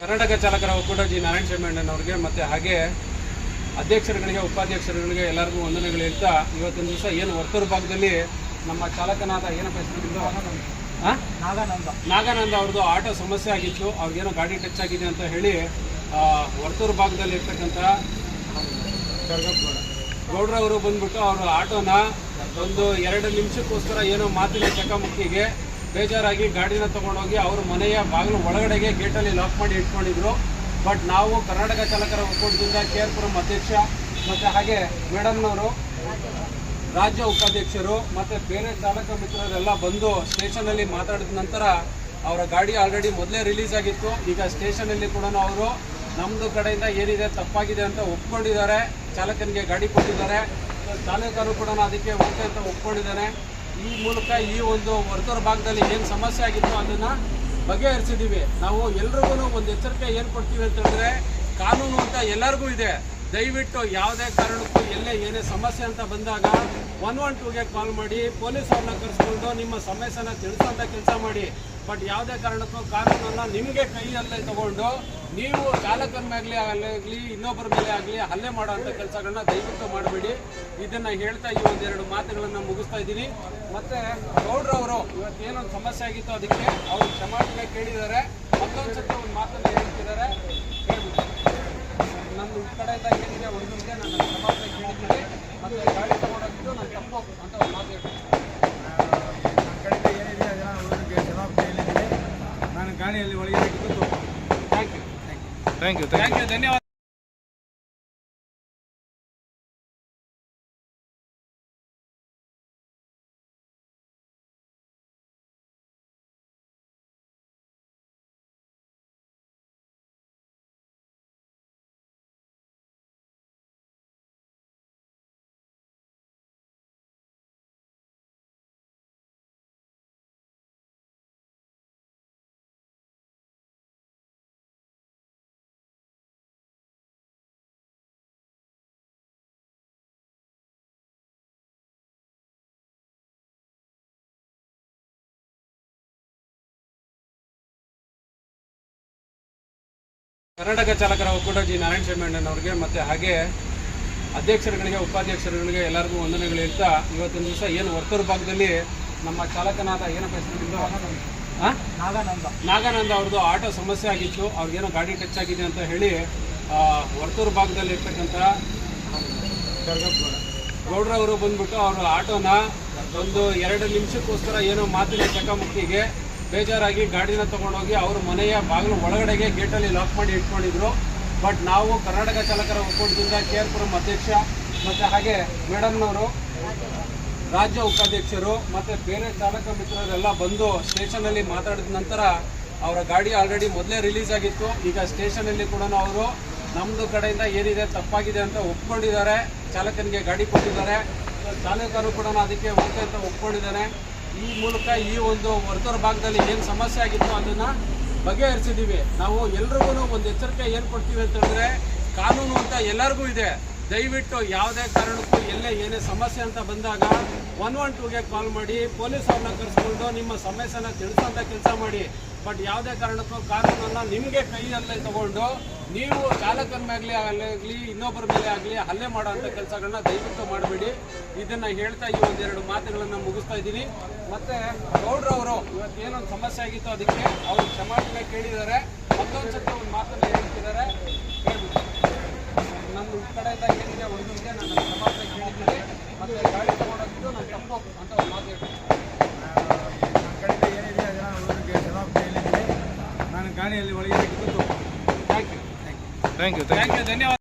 ಕರ್ನಾಟಕ ಚಾಲಕರ ಒಕ್ಕೂಟ ಜಿ ನಾರಾಯಣ ಸ್ವಾಮಿ ಮತ್ತು ಹಾಗೆ ಅಧ್ಯಕ್ಷರುಗಳಿಗೆ ಉಪಾಧ್ಯಕ್ಷರುಗಳಿಗೆ ಎಲ್ಲರಿಗೂ ವಂದನೆಗಳು ಹೇಳ್ತಾ ಇವತ್ತಿನ ದಿವಸ ಏನು ವರ್ತೂರು ಭಾಗದಲ್ಲಿ ನಮ್ಮ ಚಾಲಕನಾದ ಏನಪ್ಪ ಹೆಸರು ನಾಗಾನಂದ ಅವ್ರದ್ದು ಆಟೋ ಸಮಸ್ಯೆ ಆಗಿತ್ತು. ಅವ್ರಿಗೇನೋ ಗಾಡಿ ಟಚ್ ಆಗಿದೆ ಅಂತ ಹೇಳಿ ವರ್ತೂರು ಭಾಗದಲ್ಲಿ ಇರ್ತಕ್ಕಂಥ ಗೌಡ್ರವರು ಬಂದ್ಬಿಟ್ಟು ಅವರು ಆಟೋನ ಒಂದು 2 ನಿಮಿಷಕ್ಕೋಸ್ಕರ ಏನೋ ಮಾತಿನ ಚಕಮಕಿಗೆ ಬೇಜಾರಾಗಿ ಗಾಡಿನ ತೊಗೊಂಡೋಗಿ ಅವ್ರ ಮನೆಯ ಬಾಗಿಲು ಒಳಗಡೆಗೆ ಗೇಟಲ್ಲಿ ಲಾಕ್ ಮಾಡಿ ಇಟ್ಕೊಂಡಿದ್ರು. ಬಟ್ ನಾವು ಕರ್ನಾಟಕ ಚಾಲಕರ ಒಕ್ಕೂಟದಿಂದ KR ಅಧ್ಯಕ್ಷ ಮತ್ತು ಹಾಗೆ ಮೇಡಮ್ನವರು ರಾಜ್ಯ ಉಪಾಧ್ಯಕ್ಷರು ಮತ್ತು ಬೇರೆ ಚಾಲಕ ಮಿತ್ರರೆಲ್ಲ ಬಂದು ಸ್ಟೇಷನಲ್ಲಿ ಮಾತಾಡಿದ ನಂತರ ಅವರ ಗಾಡಿ ಆಲ್ರೆಡಿ ಮೊದಲೇ ರಿಲೀಸ್ ಆಗಿತ್ತು. ಈಗ ಸ್ಟೇಷನಲ್ಲಿ ಕೂಡ ಅವರು ನಮ್ಮದು ಕಡೆಯಿಂದ ಏನಿದೆ ತಪ್ಪಾಗಿದೆ ಅಂತ ಒಪ್ಕೊಂಡಿದ್ದಾರೆ. ಚಾಲಕನಿಗೆ ಗಾಡಿ ಕೊಟ್ಟಿದ್ದಾರೆ. ಚಾಲಕರು ಕೂಡ ಅದಕ್ಕೆ ಓಕೆ ಅಂತ ಒಪ್ಕೊಂಡಿದ್ದಾನೆ. ಈ ಮೂಲಕ ಈ ಒಂದು ವರ್ತೂರು ಭಾಗದಲ್ಲಿ ಏನು ಸಮಸ್ಯೆ ಆಗಿತ್ತು ಅದನ್ನು ಬಗೆಹರಿಸಿದ್ದೀವಿ. ನಾವು ಎಲ್ರಿಗೂ ಒಂದು ಎಚ್ಚರಿಕೆ ಏನು ಕೊಡ್ತೀವಿ ಅಂತ ಹೇಳಿದ್ರೆ, ಕಾನೂನು ಅಂತ ಎಲ್ಲರಿಗೂ ಇದೆ. ದಯವಿಟ್ಟು ಯಾವುದೇ ಕಾರಣಕ್ಕೂ ಎಲ್ಲೇ ಏನೇ ಸಮಸ್ಯೆ ಅಂತ ಬಂದಾಗ 112ಗೆ ಕಾಲ್ ಮಾಡಿ, ಪೊಲೀಸ್ ಅವ್ರನ್ನ ಕರೆಸ್ಕೊಂಡು ನಿಮ್ಮ ಸಮಸ್ಯೆನ ತಿಳಿಸೋಂಥ ಕೆಲಸ ಮಾಡಿ. ಬಟ್ ಯಾವುದೇ ಕಾರಣಕ್ಕೂ ಕಾನೂನನ್ನು ನಿಮಗೆ ಕೈಯಲ್ಲೇ ತಗೊಂಡು ನೀವು ಚಾಲಕನ ಮೇಲೆ ಆಗಲಿ ಇನ್ನೊಬ್ಬರ ಮೇಲೆ ಆಗಲಿ ಹಲ್ಲೆ ಮಾಡೋಂಥ ಕೆಲಸಗಳನ್ನ ದಯವಿಟ್ಟು ಮಾಡಬೇಡಿ. ಇದನ್ನು ಹೇಳ್ತಾ ಈ ಒಂದೆರಡು ಮಾತುಗಳನ್ನು ಮುಗಿಸ್ತಾ ಇದ್ದೀನಿ. ಮತ್ತು ಗೌಡ್ರವರು ಇವತ್ತೇನೊಂದು ಸಮಸ್ಯೆ ಆಗಿತ್ತು ಅದಕ್ಕೆ ಅವರು ಕ್ಷಮಾಪಣೆ ಕೇಳಿದ್ದಾರೆ. ಮತ್ತೊಂದು ಸತಿ ಒಂದು ಮಾತನ್ನು ಹೇಳ್ತಿದ್ದಾರೆ. ನನ್ನ ಕಡೆಯಿಂದ ಏನಿದೆ ಒಂದೊಂದೇ ನಾನು ಕ್ಷಮಾಪಣೆ ಕೇಳಿದ್ದೀನಿ. ಮತ್ತು ಗಾಡಿ ತಗೊಂಡೋಗಿದ್ದು ನಾನು ತಪ್ಪು ಅಂತ ಒಂದು ಮಾತು ಹೇಳ್ತೀನಿ. ನನ್ನ ಕಡೆಯಿಂದ ಏನಿದೆ ಅದನ್ನು ಅವ್ರಿಗೆ ಕ್ಷಮಾಪಣೆ ಹೇಳಿದ್ದೀನಿ. ನಾನು ಗಾಡಿಯಲ್ಲಿ ಒಳಗೆ ಇಟ್ಟಿದ್ದು ಥ್ಯಾಂಕ್ ಯು ಧನ್ಯವಾದ. ಕರ್ನಾಟಕ ಚಾಲಕರ ಒಕ್ಕೂಟ ಜಿ ನಾರಾಯಣ ಸ್ವಾಮಿ ಮತ್ತು ಹಾಗೆ ಅಧ್ಯಕ್ಷರುಗಳಿಗೆ ಉಪಾಧ್ಯಕ್ಷರುಗಳಿಗೆ ಎಲ್ಲರಿಗೂ ವಂದನೆಗಳು ಹೇಳ್ತಾ ಇವತ್ತಿನ ದಿವಸ ಏನು ವರ್ತೂರು ಭಾಗದಲ್ಲಿ ನಮ್ಮ ಚಾಲಕನಾದ ಏನಪ್ಪ ಹೆಸರು ನಾಗಾನಂದ ಅವ್ರದ್ದು ಆಟೋ ಸಮಸ್ಯೆ ಆಗಿತ್ತು. ಅವ್ರಿಗೇನೋ ಗಾಡಿ ಟಚ್ ಆಗಿದೆ ಅಂತ ಹೇಳಿ ವರ್ತೂರು ಭಾಗದಲ್ಲಿ ಇರ್ತಕ್ಕಂಥ ಗೌಡ್ರವರು ಬಂದ್ಬಿಟ್ಟು ಅವರು ಆಟೋನ ಒಂದು 2 ನಿಮಿಷಕ್ಕೋಸ್ಕರ ಏನೋ ಮಾತಿನ ಚಕಮಕಿಗೆ ಬೇಜಾರಾಗಿ ಗಾಡಿನ ತೊಗೊಂಡೋಗಿ ಅವ್ರ ಮನೆಯ ಬಾಗಿಲು ಒಳಗಡೆಗೆ ಗೇಟಲ್ಲಿ ಲಾಕ್ ಮಾಡಿ ಇಟ್ಕೊಂಡಿದ್ರು. ಬಟ್ ನಾವು ಕರ್ನಾಟಕ ಚಾಲಕರ ಒಕ್ಕೂಟದಿಂದ KR ಅಧ್ಯಕ್ಷ ಮತ್ತು ಹಾಗೆ ಮೇಡಮ್ನವರು ರಾಜ್ಯ ಉಪಾಧ್ಯಕ್ಷರು ಮತ್ತು ಬೇರೆ ಚಾಲಕ ಮಿತ್ರರೆಲ್ಲ ಬಂದು ಸ್ಟೇಷನಲ್ಲಿ ಮಾತಾಡಿದ ನಂತರ ಅವರ ಗಾಡಿ ಆಲ್ರೆಡಿ ಮೊದಲೇ ರಿಲೀಸ್ ಆಗಿತ್ತು. ಈಗ ಸ್ಟೇಷನಲ್ಲಿ ಕೂಡ ಅವರು ನಮ್ಮದು ಕಡೆಯಿಂದ ಏನಿದೆ ತಪ್ಪಾಗಿದೆ ಅಂತ ಒಪ್ಕೊಂಡಿದ್ದಾರೆ. ಚಾಲಕನಿಗೆ ಗಾಡಿ ಕೊಟ್ಟಿದ್ದಾರೆ. ಚಾಲಕರು ಕೂಡ ಅದಕ್ಕೆ ಓಕೆ ಅಂತ ಒಪ್ಕೊಂಡಿದ್ದಾನೆ. ಈ ಮೂಲಕ ಈ ಒಂದು ವರ್ತೂರು ಭಾಗದಲ್ಲಿ ಏನು ಸಮಸ್ಯೆ ಆಗಿತ್ತು ಅದನ್ನು ಬಗೆಹರಿಸಿದ್ದೀವಿ. ನಾವು ಎಲ್ರಿಗೂ ಒಂದು ಎಚ್ಚರಿಕೆ ಏನು ಕೊಡ್ತೀವಿ ಅಂತ ಹೇಳಿದ್ರೆ, ಕಾನೂನು ಅಂತ ಎಲ್ಲರಿಗೂ ಇದೆ. ದಯವಿಟ್ಟು ಯಾವುದೇ ಕಾರಣಕ್ಕೂ ಎಲ್ಲೇ ಏನೇ ಸಮಸ್ಯೆ ಅಂತ ಬಂದಾಗ 112ಗೆ ಕಾಲ್ ಮಾಡಿ, ಪೊಲೀಸ್ ಅವ್ರನ್ನ ಕರೆಸ್ಕೊಂಡು ನಿಮ್ಮ ಸಮಸ್ಯೆನ ತಿಳಿಸೋಂಥ ಕೆಲಸ ಮಾಡಿ. ಬಟ್ ಯಾವುದೇ ಕಾರಣಕ್ಕೂ ಕಾನೂನನ್ನು ನಿಮಗೆ ಕೈಯಲ್ಲೇ ತಗೊಂಡು ನೀವು ಚಾಲಕನ ಮೇಲೆ ಆಗಲಿ ಇನ್ನೊಬ್ಬರ ಮೇಲೆ ಆಗಲಿ ಹಲ್ಲೆ ಮಾಡೋಂಥ ಕೆಲಸಗಳನ್ನ ದಯವಿಟ್ಟು ಮಾಡಬೇಡಿ. ಇದನ್ನು ಹೇಳ್ತಾ ಈ ಒಂದೆರಡು ಮಾತುಗಳನ್ನು ಮುಗಿಸ್ತಾ ಇದ್ದೀನಿ. ಮತ್ತು ಗೌಡ್ರವರು ಇವತ್ತೇನೊಂದು ಸಮಸ್ಯೆ ಆಗಿತ್ತು ಅದಕ್ಕೆ ಅವರು ಕ್ಷಮಾಪಣೆ ಕೇಳಿದ್ದಾರೆ. ಮತ್ತೊಂದು ಸತಿ ಒಂದು ಮಾತನ್ನು ಹೇಳ್ತಿದ್ದಾರೆ. ನನ್ನ ಕಡೆಯಿಂದ ಏನಿದೆ ಒಂದೊಂದೇ ನಾನು ಕ್ಷಮಾಪಣೆ ಕೇಳಿದ್ದೀನಿ. ಮತ್ತು ಗಾಡಿ ತಗೊಂಡೋಗಿದ್ದು ನಾನು ತಪ್ಪು ಅಂತ ಒಂದು ಮಾತು ಹೇಳ್ತೀನಿ. ನನ್ನ ಕಡೆಯಿಂದ ಏನಿದೆ ಅದನ್ನು ಅವ್ರಿಗೆ ಕ್ಷಮಾಪಣೆ ಹೇಳಿದ್ದೀನಿ. ನಾನು ಗಾಡಿಯಲ್ಲಿ ಒಳಗೆ ಇಟ್ಟಿದ್ದು ಥ್ಯಾಂಕ್ ಯು ಧನ್ಯವಾದ.